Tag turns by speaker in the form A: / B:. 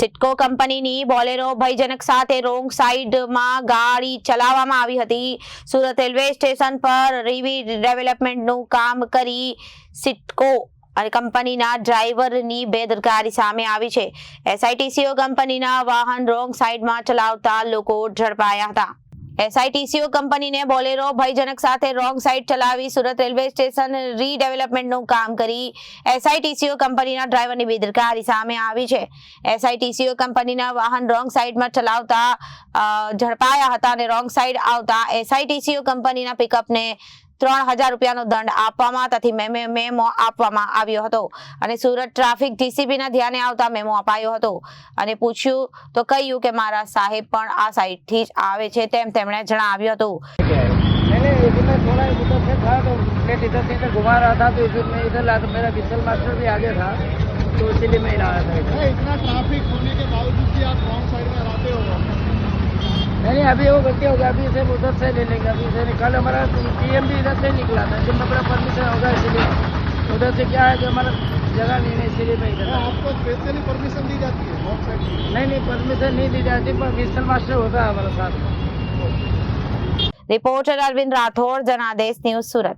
A: સિટકો કંપનીની બોલેરો ભયજનક સાથે રોંગ સાઈડમાં ગાડી ચલાવવામાં આવી હતી। સુરત રેલવે સ્ટેશન પર રીડેવલપમેન્ટનું કામ કરી સિટકો અને કંપનીના ડ્રાઈવરની બેદરકારી સામે આવી છે। એસઆઈટીસીઓ કંપનીના વાહન રોંગ સાઈડમાં ચલાવતા લોકો ઝડપાયા હતા। એસઆઈટીસીઓ કંપનીને બોલેરો ભયજનક સાથે રોંગ સાઈડ ચલાવી સુરત રેલવે સ્ટેશન રીડેવલપમેન્ટનું કામ કરી એસઆઈટીસીઓ કંપનીના ડ્રાઈવરની બેદરકારી સામે આવી છે। એસઆઈટીસીઓ કંપનીના વાહન રોંગ સાઈડમાં ચલાવતા ઝડપાયા હતા અને રોંગ સાઈડ આવતા એસઆઈટીસીઓ કંપનીના પિકઅપને 3000 રૂપિયાનો દંડ આપવામાં તથા મેમો આપવામાં આવ્યો હતો અને સુરત ટ્રાફિક ડીસીપીના ધ્યાને આવતા મેમો અપાયો હતો અને પૂછ્યું તો કહ્યું કે મારા સાહેબ પણ આ સાઈડથી જ આવે છે તેમ તેમણે જણાવ્યું હતું।
B: मैंने इधर थोड़ा उधर से था तो प्लेट इधर से इधर घुमा रहा था तो इधर मैं इधर ला तो मेरा विसल मास्टर भी आगे था तो इसीलिए मैं ला रहा था।
C: इतना ट्रैफिक होने के बावजूद भी आप रॉन्ग साइड में आते हो?
B: नहीं अभी वो गलती होगा, अभी से उधर से ले लेंगे। अभी से कल हमारा पीएम भी इधर से निकला था, जब मेरा परमिशन होगा इसीलिए उधर से क्या है कि हमारा जगह नहीं है इसीलिए मैं इधर।
C: आपको स्पेशली परमिशन दी जाती है रॉन्ग साइड की?
B: नहीं परमिशन नहीं दी जाती पर विसल मास्टर होता है हमारे साथ।
A: रिपोर्टर अरविंद राठौर, जनादेश न्यूज, सूरत।